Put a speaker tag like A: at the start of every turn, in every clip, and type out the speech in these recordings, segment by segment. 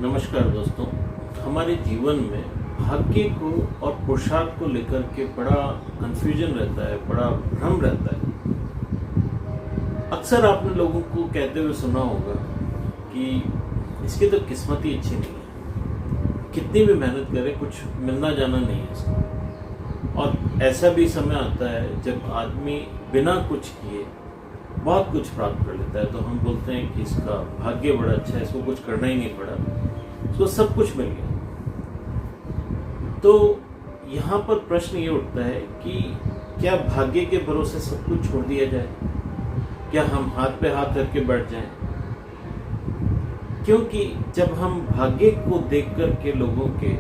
A: नमस्कार दोस्तों। हमारे जीवन में भाग्य को और पुरुषार्थ को लेकर के बड़ा कंफ्यूजन रहता है, बड़ा भ्रम रहता है। अक्सर आपने लोगों को कहते हुए सुना होगा कि इसकी तो किस्मत ही अच्छी नहीं है, कितनी भी मेहनत करे कुछ मिलना जाना नहीं है इसको। और ऐसा भी समय आता है जब आदमी बिना कुछ किए बहुत कुछ प्राप्त कर लेता है, तो हम बोलते हैं कि इसका भाग्य बड़ा अच्छा है, इसको कुछ करना ही नहीं पड़ा, इसको सब कुछ मिल गया। तो यहाँ पर प्रश्न ये उठता है कि क्या भाग्य के भरोसे सब कुछ छोड़ दिया जाए? क्या हम हाथ पे हाथ रख के बैठ जाएं? क्योंकि जब हम भाग्य को देख कर के लोगों के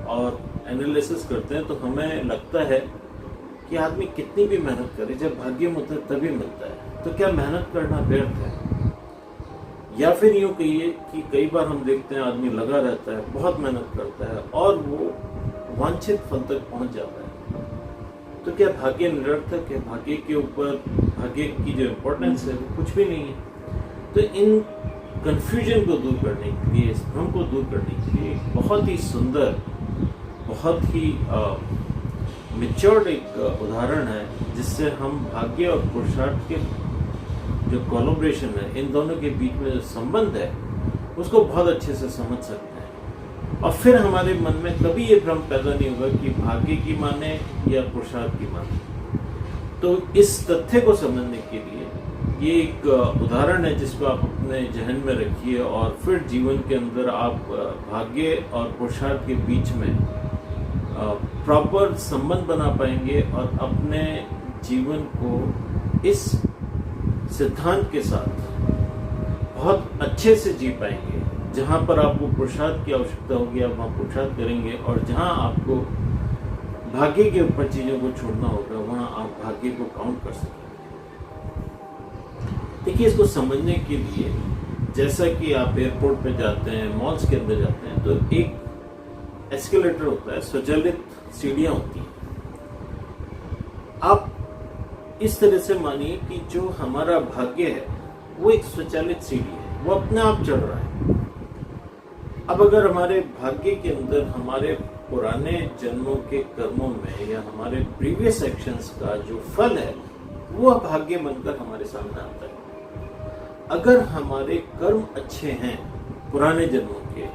A: और एनालिसिस करते हैं तो हमें लगता है कि आदमी कितनी भी मेहनत करे, जब भाग्य में होता है तभी मिलता है। तो क्या मेहनत करना व्यर्थ है? या फिर यूं कहिए कि कई बार हम देखते हैं आदमी लगा रहता है, बहुत मेहनत करता है और वो वांछित फल तक पहुंच जाता है। तो क्या भाग्य निरर्थक है? भाग्य के ऊपर भाग्य की जो इम्पोर्टेंस है वो कुछ भी नहीं है। तो इन कंफ्यूजन को दूर करने के लिए, इस भ्रम को दूर करने के लिए बहुत ही सुंदर, बहुत ही मैच्योर्ड एक उदाहरण है जिससे हम भाग्य और पुरुषार्थ के जो कोलैबोरेशन है, इन दोनों के बीच में जो संबंध है उसको बहुत अच्छे से समझ सकते हैं। और फिर हमारे मन में कभी ये भ्रम पैदा नहीं होगा कि भाग्य की माने या पुरुषार्थ की माने। तो इस तथ्य को समझने के लिए ये एक उदाहरण है जिसको आप अपने जहन में रखिए और फिर जीवन के अंदर आप भाग्य और पुरुषार्थ के बीच में प्रॉपर संबंध बना पाएंगे और अपने जीवन को इस सिद्धांत के साथ बहुत अच्छे से जी पाएंगे। जहाँ पर आपको पुरुषार्थ की आवश्यकता होगी आप वहाँ पुरुषार्थ करेंगे, और जहाँ आपको भाग्य के ऊपर चीज़ों को छोड़ना होगा वहाँ आप भाग्य को काउंट कर सकेंगे। देखिए, इसको समझने के लिए जैसा कि आप एयरपोर्ट पे जाते हैं, मॉल्स के अंदर जाते हैं, तो एक एस्केलेटर होता है, स्वचालित सीढ़ियाँ होती हैं। आप इस तरह से मानिए कि जो हमारा भाग्य है वो एक स्वचालित सीढ़ी है, वो अपने आप चढ़ रहा है। अब अगर हमारे भाग्य के अंदर हमारे पुराने जन्मों के कर्मों में या हमारे प्रीवियस एक्शंस का जो फल है वो भाग्य बनकर हमारे सामने आता है। अगर हमारे कर्म अच्छे हैं पुराने जन्मों के,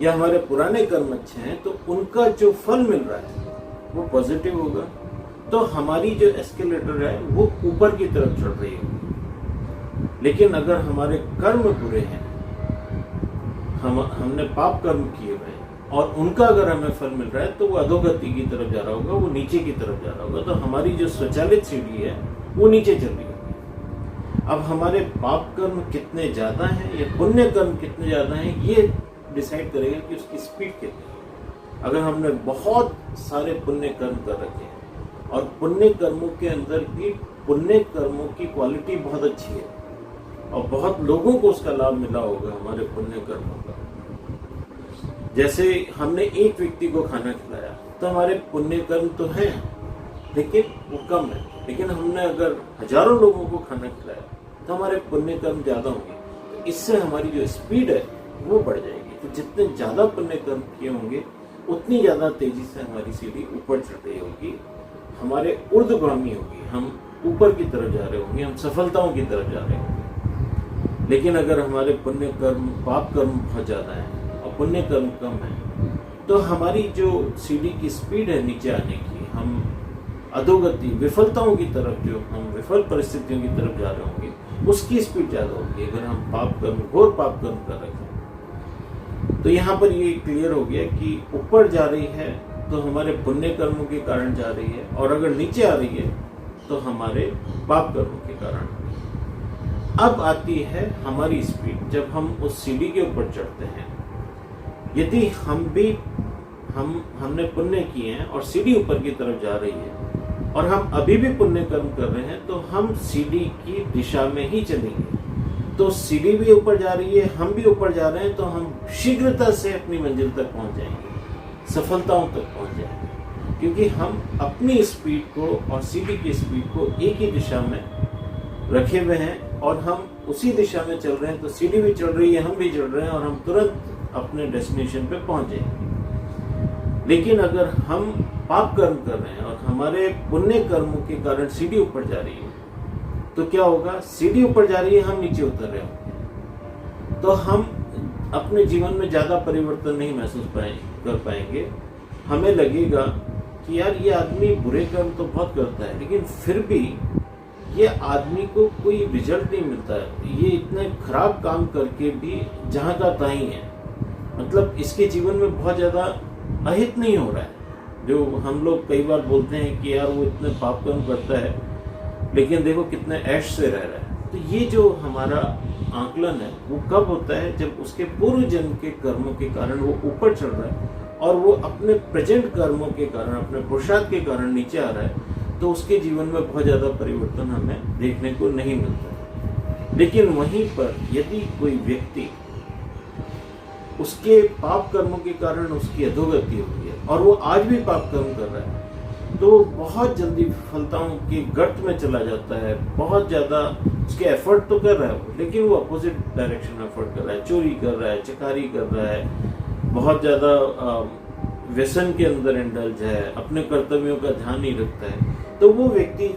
A: या हमारे पुराने कर्म अच्छे हैं, तो उनका जो फल मिल रहा है वो पॉजिटिव होगा, तो हमारी जो एस्केलेटर है वो ऊपर की तरफ चढ़ रही है। लेकिन अगर हमारे कर्म बुरे हैं, हमने पाप कर्म किए हुए हैं और उनका अगर हमें फल मिल रहा है, तो वो अधोगति की तरफ जा रहा होगा, वो नीचे की तरफ जा रहा होगा। तो हमारी जो स्वचालित सीढ़ी है वो नीचे चल रही होगी। अब हमारे पाप कर्म कितने ज्यादा हैं या पुण्य कर्म कितने ज्यादा हैं, ये डिसाइड करेगा कि उसकी स्पीड कितनी है। अगर हमने बहुत सारे पुण्य कर्म कर रखे हैं और पुण्य कर्मों के अंदर भी पुण्य कर्मों की क्वालिटी बहुत अच्छी है और बहुत लोगों को उसका लाभ मिला होगा हमारे पुण्य कर्मों का, जैसे हमने एक व्यक्ति को खाना खिलाया, तो हमारे पुण्य कर्म तो हैं लेकिन वो कम है। लेकिन हमने अगर हजारों लोगों को खाना खिलाया तो हमारे पुण्य कर्म ज्यादा होंगे, तो इससे हमारी जो स्पीड है वो बढ़ जाएगी। तो जितने ज्यादा पुण्य कर्म किए होंगे उतनी ज्यादा तेजी से हमारी सीढ़ी ऊपर चढ़ रही होगी, हमारे ऊर्ध्वगामी होगी, हम ऊपर की तरफ जा रहे होंगे, हम सफलताओं की तरफ जा रहे होंगे। लेकिन अगर हमारे पुण्य कर्म, पाप कर्म बहुत ज्यादा है और पुण्य कर्म कम है, तो हमारी जो सीढ़ी की स्पीड है नीचे आने की, हम अधोगति, विफलताओं की तरफ, जो हम विफल परिस्थितियों की तरफ जा रहे होंगे, उसकी स्पीड ज्यादा होगी अगर हम पाप कर्म, घोर पाप कर्म कर रहे हैं। तो यहाँ पर ये क्लियर हो गया कि ऊपर जा रही है तो हमारे पुण्य कर्मों के कारण जा रही है, और अगर नीचे आ रही है तो हमारे पाप कर्मों के कारण। अब आती है हमारी स्पीड, जब हम उस सीढ़ी के ऊपर चढ़ते हैं। यदि हमने पुण्य किए हैं और सीढ़ी ऊपर की तरफ जा रही है और हम अभी भी पुण्य कर्म कर रहे हैं, तो हम सीढ़ी की दिशा में ही चलेंगे। तो सीढ़ी भी ऊपर जा रही है, हम भी ऊपर जा रहे हैं, तो हम शीघ्रता से अपनी मंजिल तक पहुंच जाएंगे, सफलताओं तक पहुंच जाएंगे, क्योंकि हम अपनी स्पीड को और सीढ़ी की स्पीड को एक ही दिशा में रखे हुए हैं और हम उसी दिशा में चल रहे हैं तो सीढ़ी भी चल रही है, हम भी चल रहे हैं और हम तुरंत अपने डेस्टिनेशन पे पहुंच जाएंगे। लेकिन अगर हम पाप कर्म कर रहे हैं और हमारे पुण्य कर्मों के कारण सीढ़ी ऊपर जा रही है तो क्या होगा, सीढ़ी ऊपर जा रही है, हम नीचे उतर रहे होंगे तो हम अपने जीवन में ज्यादा परिवर्तन नहीं महसूस कर पाएंगे। हमें लगेगा कि यार ये आदमी बुरे कर्म तो बहुत करता है लेकिन फिर भी ये आदमी को कोई रिजल्ट नहीं मिलता है, ये इतने खराब काम करके भी जहां का तहीं है, मतलब इसके जीवन में बहुत ज्यादा अहित नहीं हो रहा है। जो हम लोग कई बार बोलते हैं कि यार वो इतने पाप कर्म करता है लेकिन देखो कितने ऐश से रह रहा है। तो ये जो हमारा आंकलन है वो कब होता है, जब उसके पूर्व जन्म के कर्मों के कारण वो ऊपर चढ़ रहा है और वो अपने प्रेजेंट कर्मों के कारण, अपने पुरुषार्थ के कारण नीचे आ रहा है, तो उसके जीवन में बहुत ज्यादा परिवर्तन हमें देखने को नहीं मिलता। लेकिन वहीं पर यदि कोई व्यक्ति उसके पाप कर्मों के कारण उसकी अधोगति होती है और वो आज भी पाप कर्म कर रहा है तो बहुत जल्दी विफलताओं के गर्त में चला जाता है। बहुत ज्यादा उसके एफर्ट तो कर रहा है वो, लेकिन वो अपोजिट डायरेक्शन में एफर्ट कर रहा है, चोरी कर रहा है, चकारी कर रहा है, बहुत ज्यादा व्यसन के अंदर इंडल्ज है, अपने कर्तव्यों का ध्यान नहीं रखता है, तो वो व्यक्ति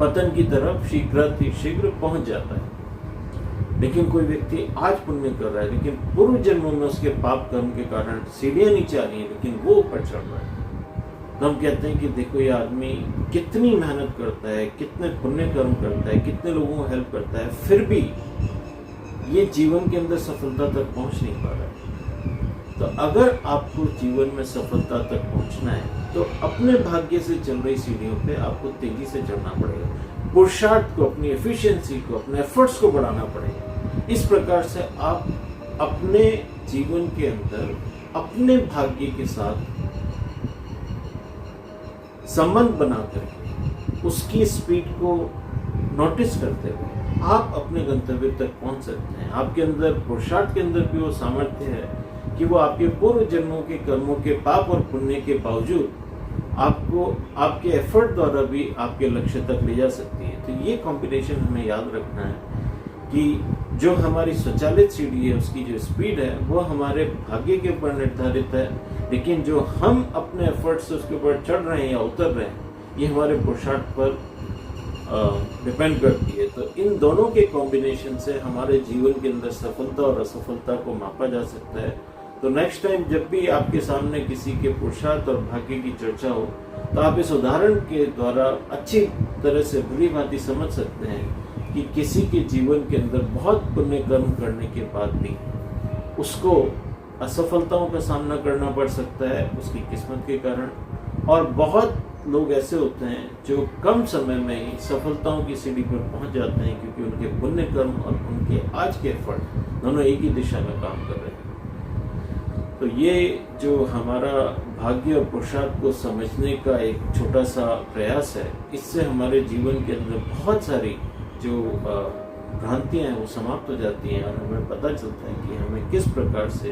A: पतन की तरफ शीघ्र पहुंच जाता है। लेकिन कोई व्यक्ति आज पुण्य कर रहा है लेकिन पूर्व जन्मों में उसके पाप कर्म के कारण सीढ़ियां नीचे आ रही है लेकिन वो ऊपर चढ़ रहा है, तो हम कहते हैं कि देखो ये आदमी कितनी मेहनत करता है, कितने पुण्य कर्म करता है, कितने लोगों को हेल्प करता है, फिर भी ये जीवन के अंदर सफलता तक पहुंच नहीं पा रहा है। तो अगर आपको जीवन में सफलता तक पहुंचना है तो अपने भाग्य से चल रही सीढ़ियों पे आपको तेजी से चढ़ना पड़ेगा, पुरुषार्थ को, अपनी एफिशिएंसी को, अपने एफर्ट्स को बढ़ाना पड़ेगा। इस प्रकार से आप अपने जीवन के अंदर अपने भाग्य के साथ संबंध बना करके उसकी स्पीड को नोटिस करते हुए आप अपने गंतव्य तक पहुंच सकते हैं। आपके अंदर, पुरुषार्थ के अंदर भी वो सामर्थ्य है कि वो आपके पूर्व जन्मों के कर्मों के पाप और पुण्य के बावजूद आपको आपके एफर्ट द्वारा भी आपके लक्ष्य तक ले जा सकती है। तो ये कॉम्बिनेशन हमें याद रखना है कि जो हमारी स्वचालित सीढ़ी है उसकी जो स्पीड है वो हमारे भाग्य के ऊपर निर्धारित है, लेकिन जो हम अपने एफर्ट से उसके ऊपर चढ़ रहे हैं या उतर रहे हैं ये हमारे पुरुषार्थ पर डिपेंड करती है। तो इन दोनों के कॉम्बिनेशन से हमारे जीवन के अंदर सफलता और असफलता को मापा जा सकता है। तो नेक्स्ट टाइम जब भी आपके सामने किसी के पुरुषार्थ और भाग्य की चर्चा हो तो आप इस उदाहरण के द्वारा अच्छी तरह से भली भांति समझ सकते हैं कि किसी के जीवन के अंदर बहुत पुण्य कर्म करने के बाद भी उसको असफलताओं का सामना करना पड़ सकता है उसकी किस्मत के कारण, और बहुत लोग ऐसे होते हैं जो कम समय में ही सफलताओं की सीढ़ी पर पहुंच जाते हैं क्योंकि उनके पुण्य कर्म और उनके आज के एफर्ट दोनों एक ही दिशा में काम कर रहे हैं। तो ये जो हमारा भाग्य और पुरुषार्थ को समझने का एक छोटा सा प्रयास है, इससे हमारे जीवन के अंदर बहुत सारी जो भ्रांतियां हैं वो समाप्त हो जाती हैं और हमें पता चलता है कि हमें किस प्रकार से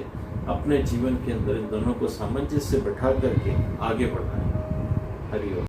A: अपने जीवन के अंदर इन दोनों को सामंजस्य से बैठा करके आगे बढ़ना है। हरि ओम।